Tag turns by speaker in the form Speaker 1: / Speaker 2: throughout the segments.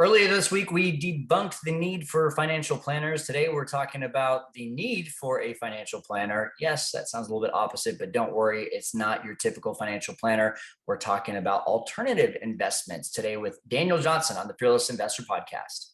Speaker 1: Earlier this week, we debunked the need for financial planners. Today, we're talking about the need for a financial planner. Yes, that sounds a little bit opposite, but don't worry, it's not your typical financial planner. We're talking about alternative investments today with Daniel Johnson on the Fearless Investor Podcast.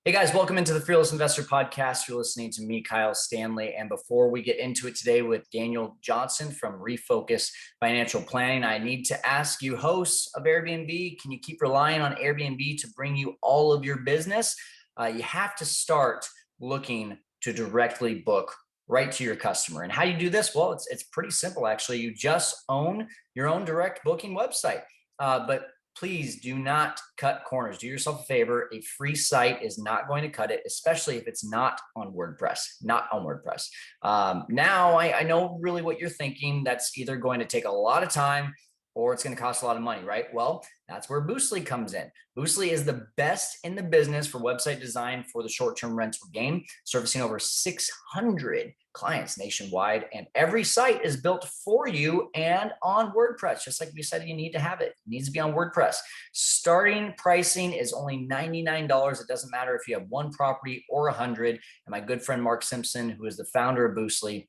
Speaker 1: Hey guys, welcome into the Fearless Investor Podcast. You're listening to me, Kyle Stanley. And before we get into it today with Daniel Johnson from Refocus Financial Planning, I need to ask you, hosts of Airbnb, can you keep relying on Airbnb to bring you all of your business? You have to start looking to directly book right to your customer. And how you do this? Well, it's pretty simple, actually. You just own your own direct booking website. But please do not cut corners. Do yourself a favor. A free site is not going to cut it, especially if it's not on WordPress. Now, I know really what you're thinking. That's either going to take a lot of time or it's going to cost a lot of money, right? Well, that's where Boostly comes in. Boostly is the best in the business for website design for the short-term rental game, servicing over 600 clients nationwide. And every site is built for you and on WordPress. Just like we said, you need to have it. It needs to be on WordPress. Starting pricing is only $99. It doesn't matter if you have one property or 100. And my good friend, Mark Simpson, who is the founder of Boostly,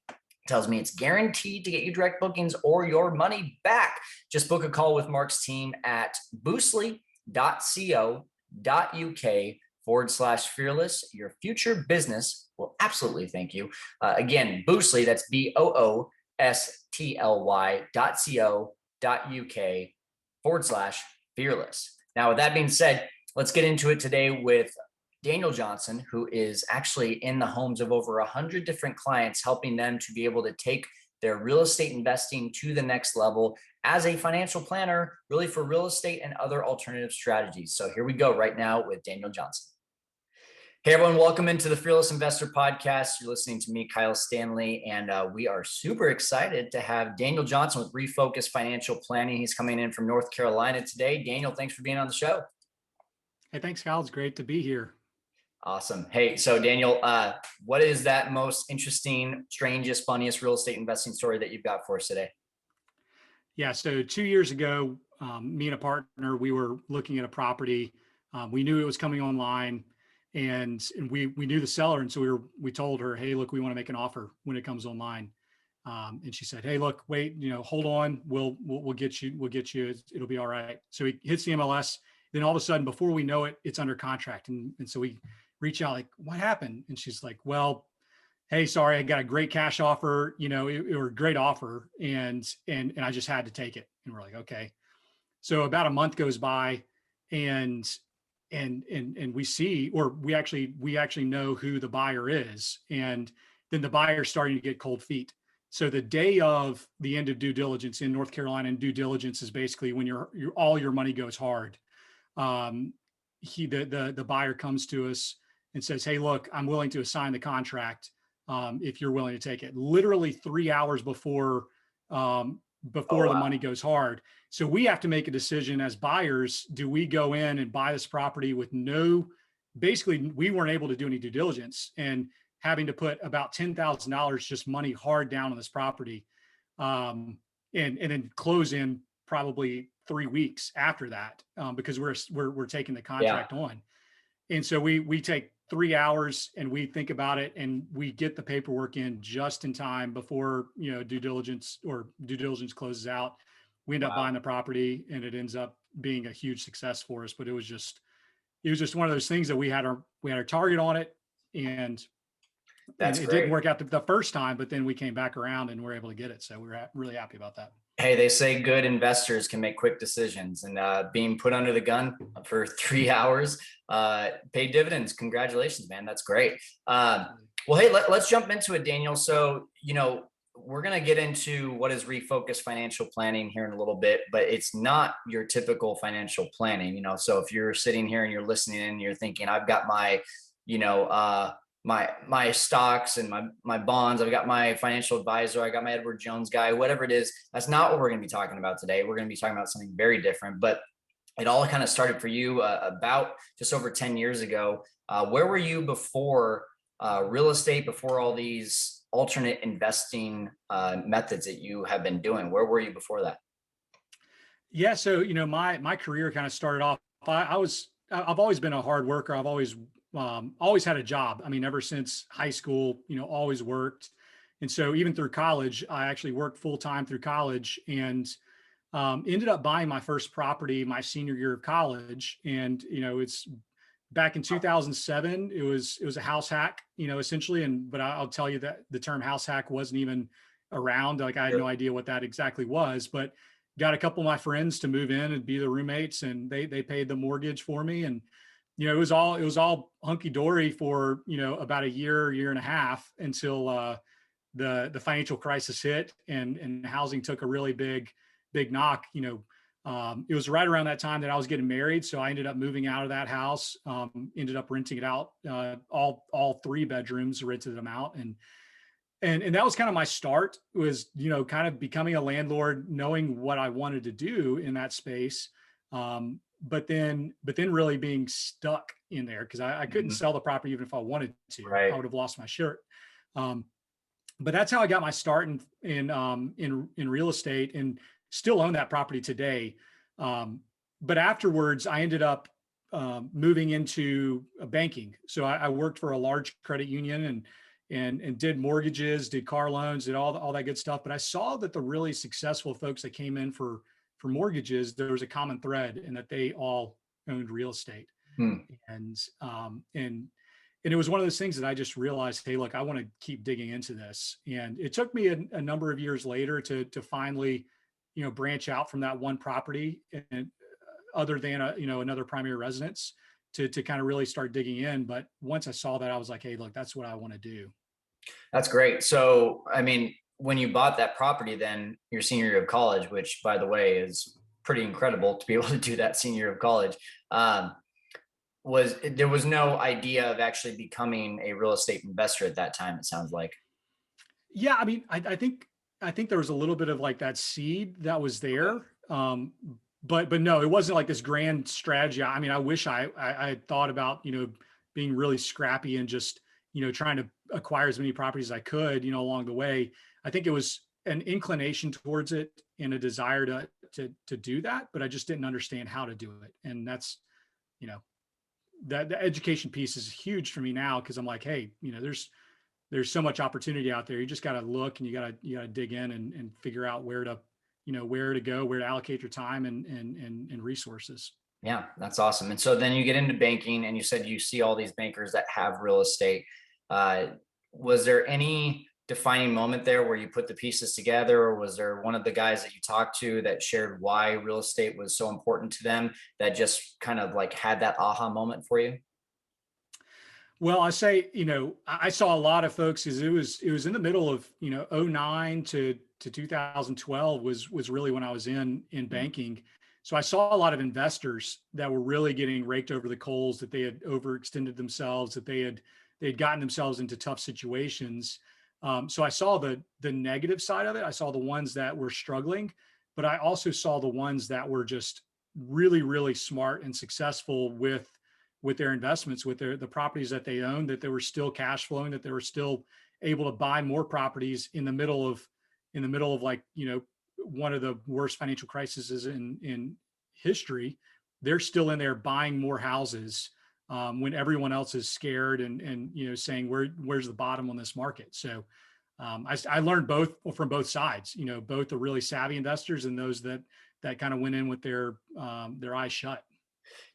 Speaker 1: tells me it's guaranteed to get you direct bookings or your money back. Just book a call with Mark's team at boostly.co.uk/fearless. Your future business will absolutely thank you. Again, Boostly, that's boostly.co.uk/fearless. Now, with that being said, let's get into it today with Daniel Johnson, who is actually in the homes of over 100 different clients, helping them to be able to take their real estate investing to the next level as a financial planner, really for real estate and other alternative strategies. So here we go right now with Daniel Johnson. Hey, everyone, welcome into the Fearless Investor Podcast. You're listening to me, Kyle Stanley, and we are super excited to have Daniel Johnson with Refocus Financial Planning. He's coming in from North Carolina today. Daniel, thanks for being on the show.
Speaker 2: Hey, thanks, Kyle. It's great to be here.
Speaker 1: Awesome. Hey, so Daniel, what is that most interesting, strangest, funniest real estate investing story that you've got for us today?
Speaker 2: Yeah, so 2 years ago, me and a partner, we were looking at a property. We knew it was coming online, and we knew the seller, and so we told her, hey, look, we want to make an offer when it comes online. And she said, hey, look, wait, hold on, we'll get you, it'll be all right. So he hits the MLS. Then all of a sudden, before we know it, it's under contract, and so we reach out like, what happened? And she's like, well, hey, sorry, I got a great cash offer, it was a great offer. And I just had to take it. And we're like, okay. So about a month goes by and we see, or we actually know who the buyer is. And then the buyer's starting to get cold feet. So the day of the end of due diligence in North Carolina, and due diligence is basically when all your money goes hard. The buyer comes to us and says, hey, look, I'm willing to assign the contract if you're willing to take it. Literally 3 hours before the money goes hard. So we have to make a decision as buyers. Do we go in and buy this property with basically we weren't able to do any due diligence and having to put about $10,000 just money hard down on this property and then close in probably 3 weeks after that because we're taking the contract on. And so we take 3 hours and we think about it and we get the paperwork in just in time before, due diligence closes out. We end up buying the property and it ends up being a huge success for us. But it was just one of those things that we had our target on it, and it didn't work out the first time, but then we came back around and we're able to get it. So we're really happy about that.
Speaker 1: Hey, they say good investors can make quick decisions, and being put under the gun for 3 hours paid dividends. Congratulations, man. That's great. Well, hey, let's jump into it, Daniel. So, we're going to get into what is Refocus Financial Planning here in a little bit, but it's not your typical financial planning, so if you're sitting here and you're listening and you're thinking, I've got my, my stocks and my bonds, I've got my financial advisor, I got my Edward Jones guy, whatever it is, that's not what we're going to be talking about today. We're going to be talking about something very different, but it all kind of started for you about just over 10 years ago. Where were you before real estate, before all these alternate investing methods that you have been doing? Where were you before that?
Speaker 2: Yeah. So, my career kind of started off, I've always been a hard worker. I've always had a job. I mean, ever since high school, always worked. And so even through college, I actually worked full time through college, and ended up buying my first property my senior year of college. And, it's back in 2007. It was a house hack, essentially. But I'll tell you that the term house hack wasn't even around. Like, I had no idea what that exactly was, but got a couple of my friends to move in and be the roommates, and they paid the mortgage for me. And, it was all hunky dory for, about a year and a half, until the financial crisis hit, and housing took a really big knock. It was right around that time that I was getting married, so I ended up moving out of that house. Ended up renting it out, all 3 bedrooms, rented them out, and that was kind of my start. Was, kind of becoming a landlord, knowing what I wanted to do in that space. But then really being stuck in there, because I couldn't
Speaker 1: Mhm.
Speaker 2: sell the property even if I wanted to. I
Speaker 1: Right.
Speaker 2: would have lost my shirt. Um, but that's how I got my start in real estate, and still own that property today. But afterwards, I ended up moving into banking. So I worked for a large credit union, and did mortgages, did car loans, did all that good stuff. But I saw that the really successful folks that came in for mortgages, there was a common thread, in that they all owned real estate.
Speaker 1: Hmm.
Speaker 2: And it was one of those things that I just realized, hey, look, I want to keep digging into this. And it took me a number of years later to finally, branch out from that one property, and other than another primary residence, to kind of really start digging in. But once I saw that, I was like, hey, look, that's what I want to do.
Speaker 1: That's great. So, I mean, when you bought that property, then your senior year of college, which by the way is pretty incredible to be able to do that senior year of college, um, was there was no idea of actually becoming a real estate investor at that time, it sounds like.
Speaker 2: Yeah, I mean, I think there was a little bit of like that seed that was
Speaker 1: Okay.
Speaker 2: there. But no, it wasn't like this grand strategy. I mean, I wish I had thought about, being really scrappy, and just, trying to acquire as many properties as I could, along the way. I think it was an inclination towards it, and a desire to do that, but I just didn't understand how to do it. And that's, you know, that the education piece is huge for me now, because I'm like, hey, there's so much opportunity out there. You just got to look, and you got to dig in, and figure out where to go, where to allocate your time and resources.
Speaker 1: Yeah, that's awesome. And so then you get into banking, and you said you see all these bankers that have real estate. Uh, was there any defining moment there where you put the pieces together, or was there one of the guys that you talked to that shared why real estate was so important to them, that just kind of like had that aha moment for you?
Speaker 2: Well, I say, I saw a lot of folks, because it was in the middle of, '09 to 2012 was really when I was in
Speaker 1: Mm.
Speaker 2: banking. So I saw a lot of investors that were really getting raked over the coals, that they had overextended themselves, that they had gotten themselves into tough situations. So I saw the negative side of it. I saw the ones that were struggling, but I also saw the ones that were just really, really smart and successful with their investments, with the properties that they own, that they were still cash flowing, that they were still able to buy more properties in the middle of like, one of the worst financial crises in history. They're still in there buying more houses, when everyone else is scared, and saying, where's the bottom on this market. So I learned both from both sides, both the really savvy investors, and those that kind of went in with their eyes shut.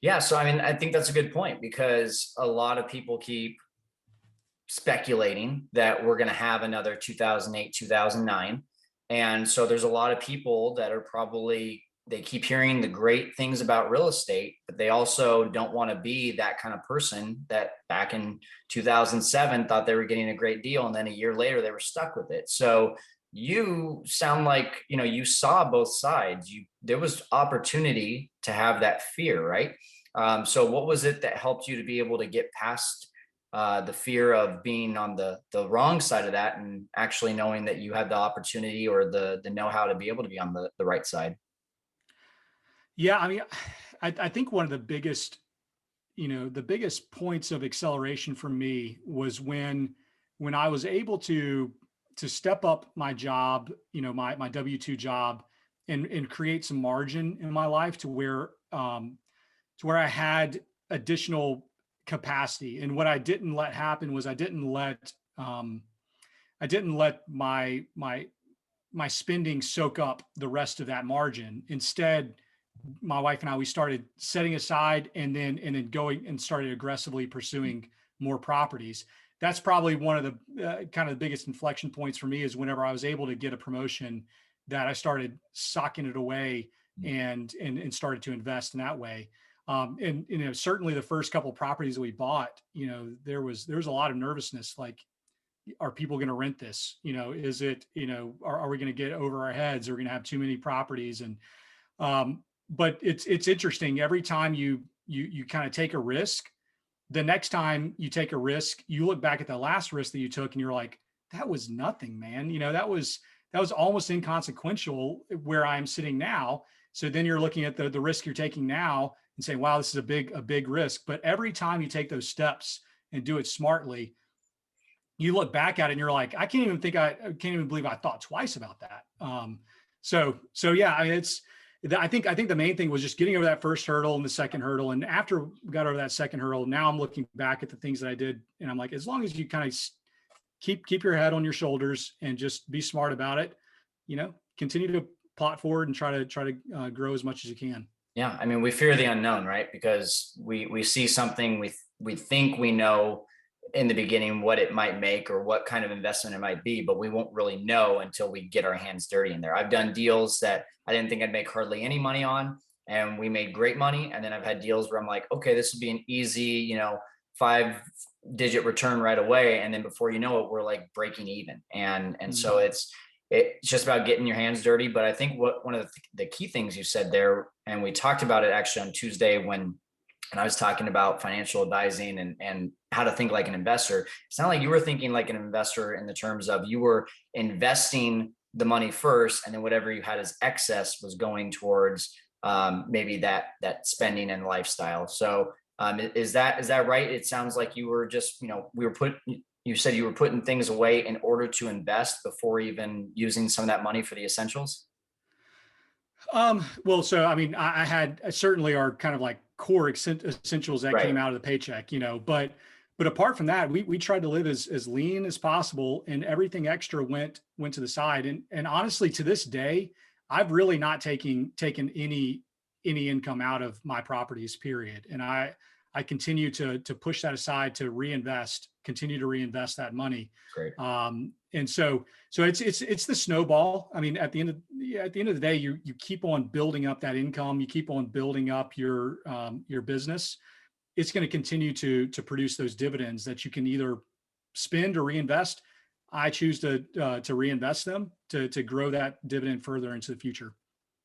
Speaker 1: Yeah, so I mean, I think that's a good point, because a lot of people keep speculating that we're going to have another 2008, 2009. And so there's a lot of people that are probably, they keep hearing the great things about real estate, but they also don't want to be that kind of person that back in 2007 thought they were getting a great deal, and then a year later they were stuck with it. So you sound like, you saw both sides. There was opportunity to have that fear, right? So what was it that helped you to be able to get past the fear of being on the wrong side of that, and actually knowing that you had the opportunity or the know-how to be able to be on the right side?
Speaker 2: Yeah, I mean, I think one of the biggest points of acceleration for me was when I was able to to step up my job, my W-2 job, and create some margin in my life to where I had additional capacity. And what I didn't let happen was I didn't let my spending soak up the rest of that margin. Instead, my wife and I, we started setting aside and then going and started aggressively pursuing more properties. That's probably one of the kind of the biggest inflection points for me, is whenever I was able to get a promotion, that I started socking it away and started to invest in that way. And certainly the first couple of properties that we bought, there was a lot of nervousness. Like, are people going to rent this? Is it, are we going to get over our heads? Are we going to have too many properties? And but it's interesting. Every time you kind of take a risk, the next time you take a risk, you look back at the last risk that you took and you're like, that was nothing, man. That was almost inconsequential where I'm sitting now. So then you're looking at the risk you're taking now and saying, wow, this is a big risk. But every time you take those steps and do it smartly, you look back at it and you're like, I can't even believe I thought twice about that. So yeah, I mean, I think the main thing was just getting over that first hurdle and the second hurdle. And after we got over that second hurdle, now I'm looking back at the things that I did, and I'm like, as long as you kind of keep your head on your shoulders and just be smart about it, continue to plot forward and try to grow as much as you can.
Speaker 1: Yeah, I mean, we fear the unknown, right? Because we see something, we think we know in the beginning what it might make or what kind of investment it might be, but we won't really know until we get our hands dirty in there. I've done deals that I didn't think I'd make hardly any money on, and we made great money. And then I've had deals where I'm like, okay, this would be an easy, 5-digit return right away. And then before you know it, we're like breaking even. And so it's just about getting your hands dirty. But I think one of the key things you said there, and we talked about it actually on Tuesday when I was talking about financial advising and how to think like an investor. It's not like you were thinking like an investor in the terms of you were investing the money first, and then whatever you had as excess was going towards maybe that spending and lifestyle. So is that right? It sounds like you were just, you said you were putting things away in order to invest before even using some of that money for the essentials.
Speaker 2: Well, so, I mean, I had certainly our kind of like core essentials that came
Speaker 1: Right.
Speaker 2: out of the paycheck, but apart from that, we tried to live as lean as possible, and everything extra went to the side. And honestly, to this day, I've really not taken any income out of my properties, period. And I continue to push that aside to continue to reinvest that money.
Speaker 1: Great.
Speaker 2: And so it's the snowball. I mean, at the end of the day, you keep on building up that income, you keep on building up your business. It's going to continue to produce those dividends that you can either spend or reinvest. I choose to reinvest them to grow that dividend further into the future.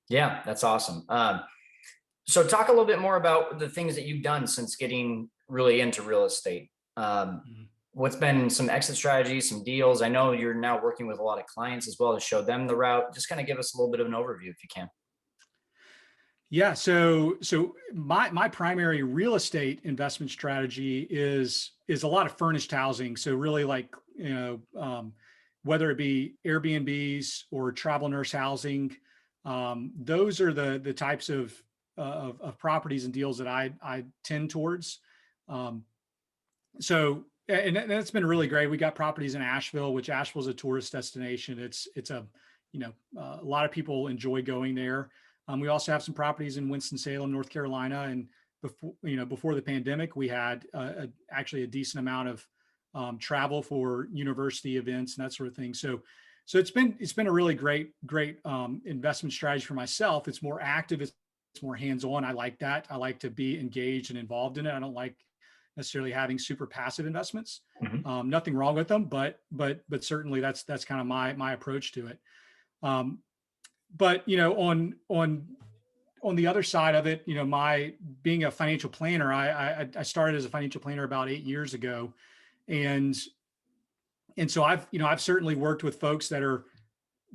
Speaker 1: Yeah, that's awesome. So talk a little bit more about the things that you've done since getting really into real estate. What's been some exit strategies, some deals? I know you're now working with a lot of clients as well to show them the route. Just kind of give us a little bit of an overview if you can.
Speaker 2: Yeah. So my primary real estate investment strategy is a lot of furnished housing. So really like, whether it be Airbnbs or travel nurse housing, those are the types of properties and deals that I tend towards. And that's been really great. We got properties in Asheville, which Asheville is a tourist destination. It's a lot of people enjoy going there. We also have some properties in Winston-Salem, North Carolina, and before the pandemic, we had actually a decent amount of travel for university events and that sort of thing. So it's been a really great investment strategy for myself. It's more active. It's more hands-on. I like that. I like to be engaged and involved in it. I don't like necessarily having super passive investments.
Speaker 1: Mm-hmm.
Speaker 2: Nothing wrong with them, but certainly that's kind of my approach to it. But on the other side of it, my being a financial planner, I started as a financial planner about 8 years ago, and so I've certainly worked with folks that are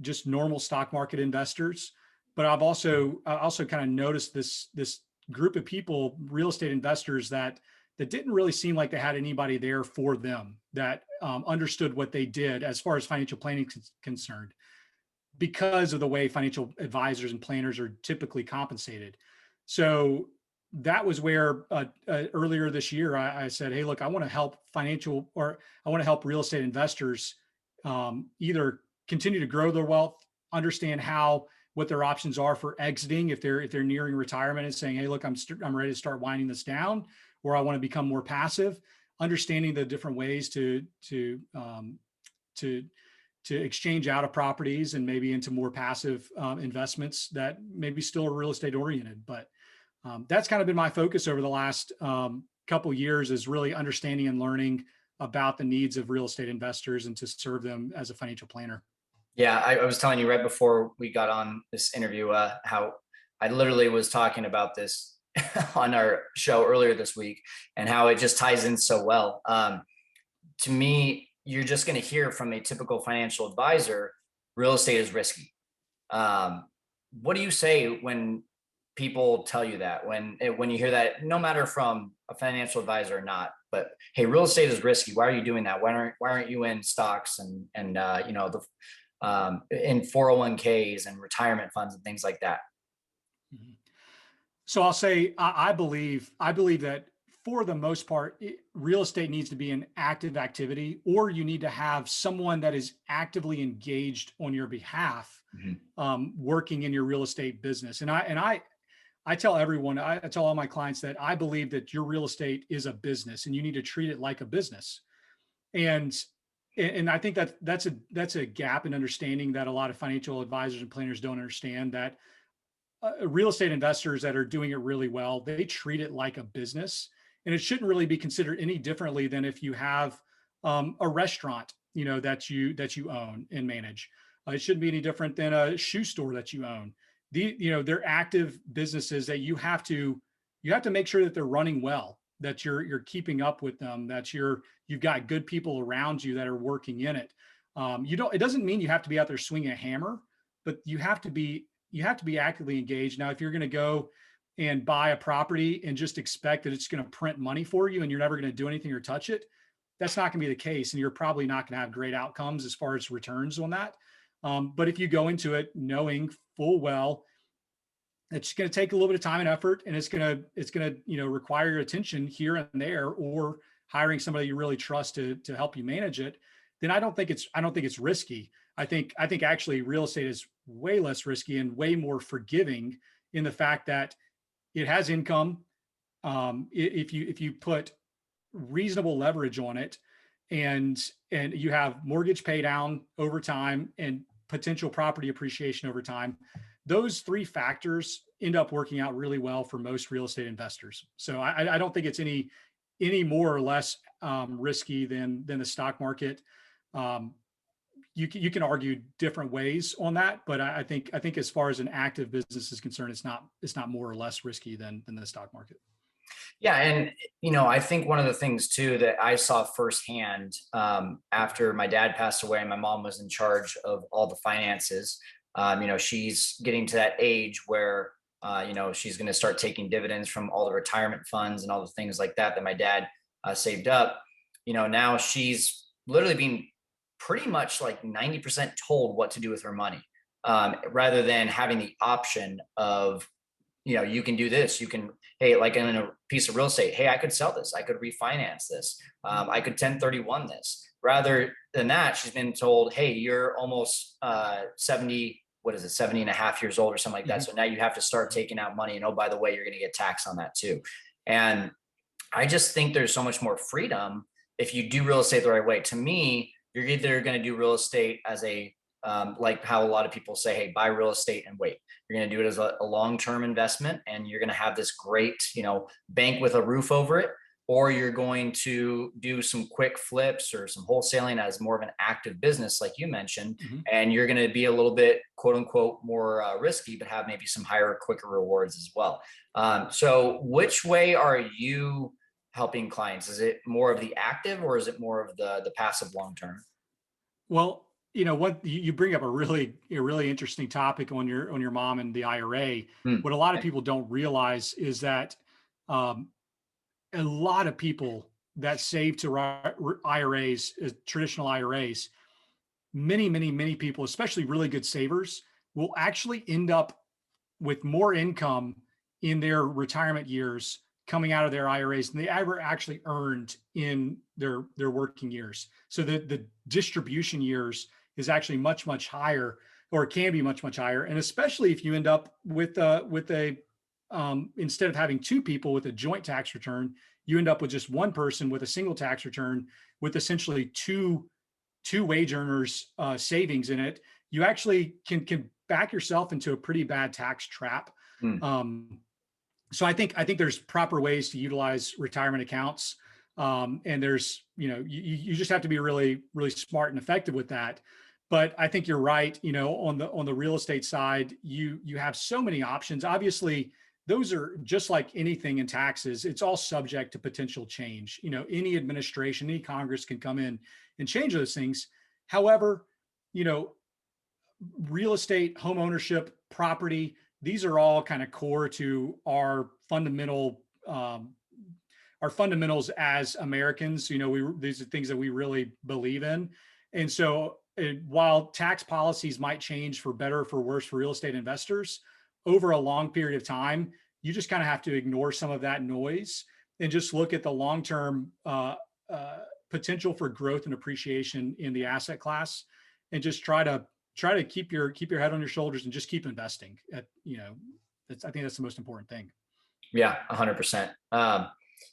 Speaker 2: just normal stock market investors, but I also kind of noticed this group of people, real estate investors that that didn't really seem like they had anybody there for them that understood what they did as far as financial planning is concerned, because of the way financial advisors and planners are typically compensated. So that was where earlier this year I said, hey, look, I want to help I want to help real estate investors either continue to grow their wealth, understand what their options are for exiting if they're nearing retirement and saying, hey, look, I'm ready to start winding this down, or I want to become more passive. Understanding the different ways to exchange out of properties and maybe into more passive investments that maybe still are real estate oriented. But that's kind of been my focus over the last couple years, is really understanding and learning about the needs of real estate investors and to serve them as a financial planner.
Speaker 1: Yeah, I was telling you right before we got on this interview how I literally was talking about this on our show earlier this week, and how it just ties in so well. To me, you're just going to hear from a typical financial advisor, real estate is risky. What do you say when people tell you that, when you hear that, no matter from a financial advisor or not, but hey, real estate is risky. Why are you doing that? Why aren't you in stocks and in 401ks and retirement funds and things like that?
Speaker 2: Mhm. So I'll say I believe that for the most part, real estate needs to be an active activity, or you need to have someone that is actively engaged on your behalf,
Speaker 1: Mhm.
Speaker 2: working in your real estate business. And I tell everyone, I tell all my clients that I believe that your real estate is a business and you need to treat it like a business. And I think that that's a gap in understanding that a lot of financial advisors and planners don't understand, that real estate investors that are doing it really well, they treat it like a business, and it shouldn't really be considered any differently than if you have a restaurant, that you own and manage. It shouldn't be any different than a shoe store that you own. They're active businesses that you have to make sure that they're running well, that you're keeping up with them, that you've got good people around you that are working in it. It doesn't mean you have to be out there swinging a hammer, but you have to be actively engaged. Now, if you're going to go and buy a property and just expect that it's going to print money for you and you're never going to do anything or touch it, that's not going to be the case. And you're probably not going to have great outcomes as far as returns on that. But if you go into it knowing full well it's going to take a little bit of time and effort, and it's going to require your attention here and there, or hiring somebody you really trust to help you manage it, then I don't think it's risky. I think actually real estate is way less risky and way more forgiving in the fact that it has income. If you put reasonable leverage on it, and you have mortgage pay down over time and potential property appreciation over time, those three factors end up working out really well for most real estate investors. So I don't think it's any more or less risky than the stock market. You can argue different ways on that, but I think as far as an active business is concerned, it's not more or less risky than the stock market.
Speaker 1: Yeah, and I think one of the things too that I saw firsthand, after my dad passed away and my mom was in charge of all the finances. She's getting to that age where she's going to start taking dividends from all the retirement funds and all the things like that my dad saved up. Now she's literally being pretty much like 90% told what to do with her money, rather than having the option of, you can do this. You can, hey, like in a piece of real estate, hey, I could sell this. I could refinance this. I could 1031 this. Rather than that, she's been told, hey, you're almost 70, what is it, 70 and a half years old or something like that.
Speaker 2: Mhm.
Speaker 1: So now you have to start taking out money. And oh, by the way, you're going to get taxed on that too. And I just think there's so much more freedom if you do real estate the right way. To me, you're either going to do real estate as like how a lot of people say, hey, buy real estate and wait. You're going to do it as a long-term investment, and you're going to have this great, bank with a roof over it, or you're going to do some quick flips or some wholesaling as more of an active business, like you mentioned,
Speaker 2: Mhm.
Speaker 1: and you're going to be a little bit, quote unquote, more risky, but have maybe some higher, quicker rewards as well. So which way are you helping clients? Is it more of the active, or is it more of the passive long-term?
Speaker 2: Well, what you bring up a really interesting topic on your mom and the IRA.
Speaker 1: Hmm.
Speaker 2: What a lot of people don't realize is that um, a lot of people that save to IRAs, traditional IRAs, many people, especially really good savers, will actually end up with more income in their retirement years coming out of their IRAs than they ever actually earned in their working years. So the distribution years is actually much higher, or can be much higher. And especially if you end up with a instead of having two people with a joint tax return, you end up with just one person with a single tax return with essentially two wage earners savings in it. You actually can back yourself into a pretty bad tax trap.
Speaker 1: Hmm.
Speaker 2: So I think there's proper ways to utilize retirement accounts. And there's, you just have to be really smart and effective with that. But I think you're right. On the real estate side, you have so many options. Obviously, those are just like anything in taxes. It's all subject to potential change. Any administration, any Congress can come in and change those things. However, real estate, home ownership, property, these are all kind of core to our fundamentals as Americans. These are things that we really believe in. And so while tax policies might change for better or for worse for real estate investors over a long period of time, you just kind of have to ignore some of that noise and just look at the long-term potential for growth and appreciation in the asset class, and just try to keep your head on your shoulders and just keep investing. I think that's the most important thing.
Speaker 1: Yeah, 100%.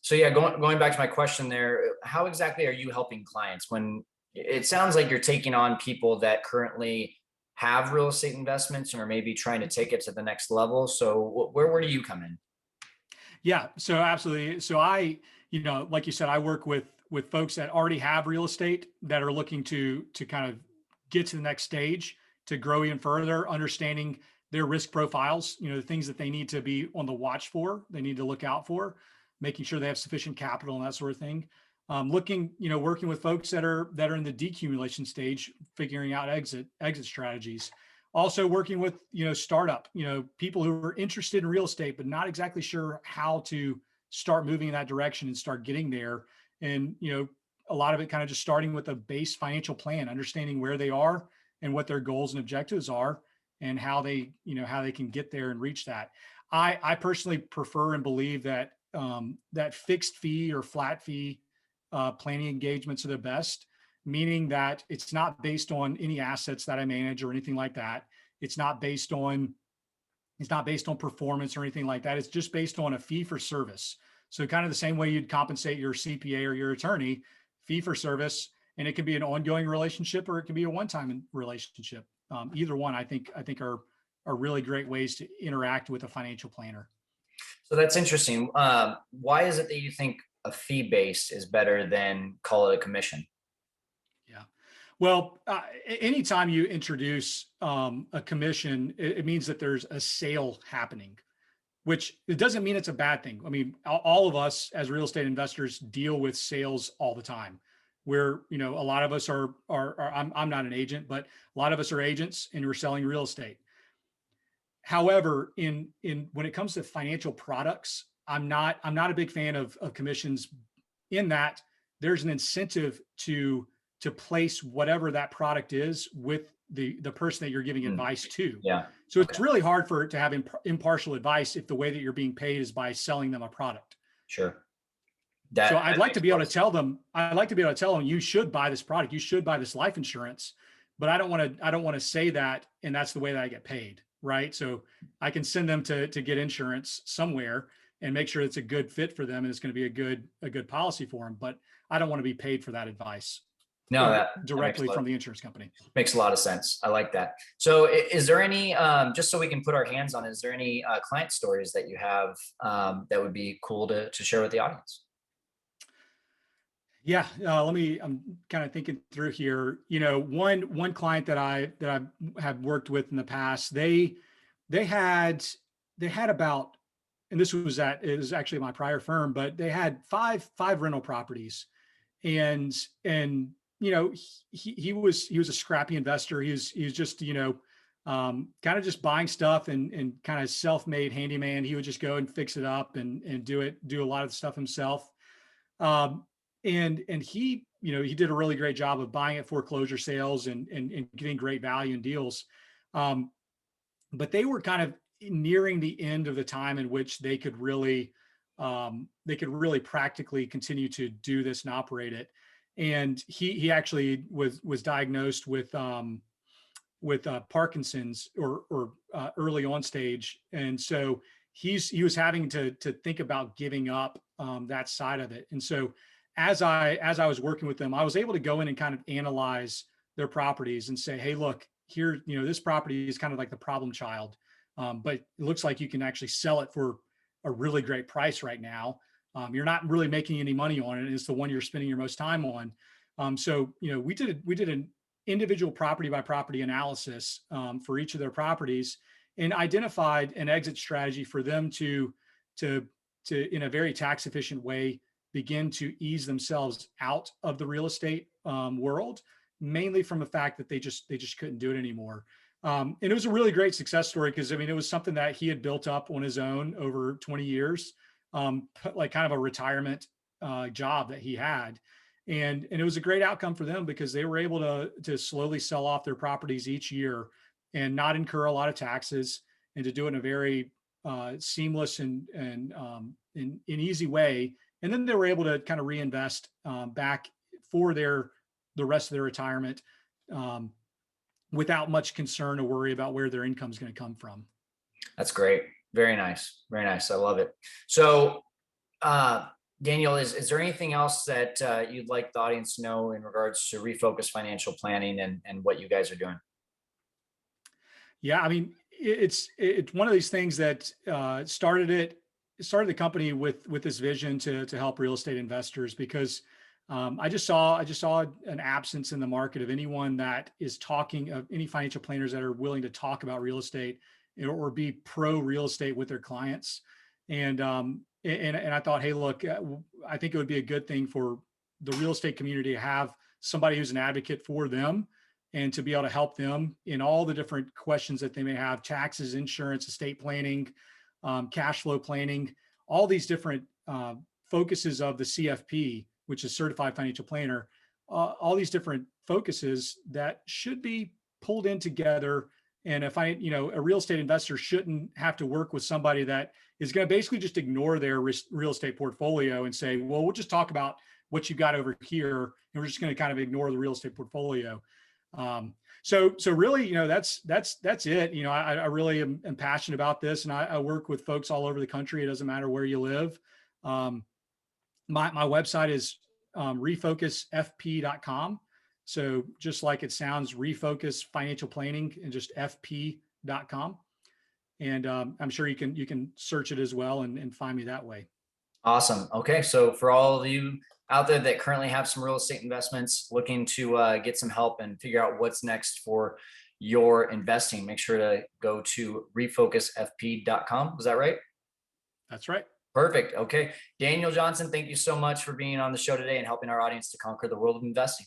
Speaker 1: So yeah, going back to my question there, how exactly are you helping clients when it sounds like you're taking on people that currently have real estate investments and are maybe trying to take it to the next level? So where do you come in?
Speaker 2: Yeah, so absolutely. So I, like you said, I work with folks that already have real estate that are looking to kind of get to the next stage, to grow even further, understanding their risk profiles, the things that they need to be on the watch for, they need to look out for, making sure they have sufficient capital and that sort of thing. Working with folks that are in the decumulation stage, figuring out exit strategies. Also working with, startup, people who are interested in real estate, but not exactly sure how to start moving in that direction and start getting there. And, a lot of it kind of just starting with a base financial plan, understanding where they are and what their goals and objectives are and how they can get there and reach that. I personally prefer and believe that that fixed fee or flat fee planning engagements are the best, meaning that it's not based on any assets that I manage or anything like that. It's not based on performance or anything like that. It's just based on a fee for service. So kind of the same way you'd compensate your CPA or your attorney, fee for service, and it can be an ongoing relationship or it can be a one-time relationship. Either one, I think are really great ways to interact with a financial planner.
Speaker 1: So that's interesting. Why is it that you think a fee-based is better than call it a commission?
Speaker 2: Yeah. Well, anytime you introduce a commission, it means that there's a sale happening, which it doesn't mean it's a bad thing. I mean, all of us as real estate investors deal with sales all the time. Where, a lot of us are I'm not an agent, but a lot of us are agents and we're selling real estate. However, in when it comes to financial products, I'm not a big fan of commissions, in that there's an incentive to place whatever that product is with the person that you're giving advice to.
Speaker 1: Yeah.
Speaker 2: So it's really hard for it to have impartial advice if the way that you're being paid is by selling them a product.
Speaker 1: Sure.
Speaker 2: So I'd like to be able to tell them, you should buy this product, you should buy this life insurance, but I don't want to say that, and that's the way that I get paid, right? So I can send them to get insurance somewhere and make sure it's a good fit for them and it's going to be a good policy for them, but I don't want to be paid for that advice.
Speaker 1: No, that
Speaker 2: directly from the insurance company.
Speaker 1: Makes a lot of sense. I like that. So is there any, just so we can put our hands on it, is there any client stories that you have that would be cool to share with the audience?
Speaker 2: Yeah, I'm kind of thinking through here. One client that I have worked with in the past, they had about, and it was actually my prior firm, but they had five rental properties, and he was a scrappy investor. He was just kind of just buying stuff and kind of self-made handyman. He would just go and fix it up and do a lot of the stuff himself. Um, and he, he did a really great job of buying at foreclosure sales and getting great value and deals. Um, but they were kind of nearing the end of the time in which they could really practically continue to do this and operate it. And he actually was diagnosed with Parkinson's or early on stage, and so he was having to think about giving up that side of it. And so as I was working with them, I was able to go in and kind of analyze their properties and say, hey, look, here, this property is kind of like the problem child, but it looks like you can actually sell it for a really great price right now. You're not really making any money on it. It's the one you're spending your most time on. So we did an individual property by property analysis for each of their properties and identified an exit strategy for them to in a very tax efficient way begin to ease themselves out of the real estate world, mainly from the fact that they just couldn't do it anymore. And it was a really great success story because it was something that he had built up on his own over 20 years, like kind of a retirement job that he had. And it was a great outcome for them because they were able to slowly sell off their properties each year and not incur a lot of taxes, and to do it in a very seamless and in easy way. And then they were able to kind of reinvest back for the rest of their retirement without much concern or worry about where their income is going to come from.
Speaker 1: That's great. Very nice. Very nice. I love it. So, Daniel, is there anything else that you'd like the audience to know in regards to Refocus financial planning and what you guys are doing?
Speaker 2: Yeah, it's one of these things that started the company with this vision to help real estate investors, because I just saw an absence in the market of anyone that is talking, of any financial planners that are willing to talk about real estate or be pro real estate with their clients. And I thought, hey, look, I think it would be a good thing for the real estate community to have somebody who's an advocate for them and to be able to help them in all the different questions that they may have: taxes, insurance, estate planning, cash flow planning, all these different focuses of the CFP, which is Certified Financial Planner, all these different focuses that should be pulled in together. And if a real estate investor shouldn't have to work with somebody that is going to basically just ignore their real estate portfolio and say, well, we'll just talk about what you've got over here, and we're just going to kind of ignore the real estate portfolio. So really, that's it. I really am passionate about this, and I work with folks all over the country. It doesn't matter where you live. My website is refocusfp.com. So just like it sounds, Refocus Financial Planning, and just fp.com. And I'm sure you can search it as well and find me that way.
Speaker 1: Awesome. Okay. So for all of you out there that currently have some real estate investments, looking to get some help and figure out what's next for your investing, make sure to go to refocusfp.com. Is that right?
Speaker 2: That's right.
Speaker 1: Perfect. Okay. Daniel Johnson, thank you so much for being on the show today and helping our audience to conquer the world of investing.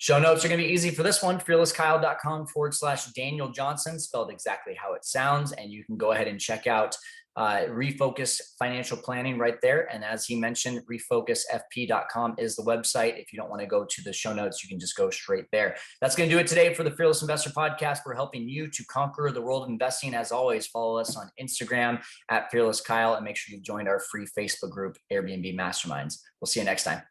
Speaker 1: Show notes are going to be easy for this one: fearlesskyle.com/Daniel Johnson, spelled exactly how it sounds. And you can go ahead and check out Refocus Financial Planning right there. And as he mentioned, refocusfp.com is the website. If you don't want to go to the show notes, you can just go straight there. That's going to do it today for the Fearless Investor Podcast. We're helping you to conquer the world of investing. As always, follow us on Instagram @FearlessKyle, and make sure you join our free Facebook group, Airbnb Masterminds. We'll see you next time.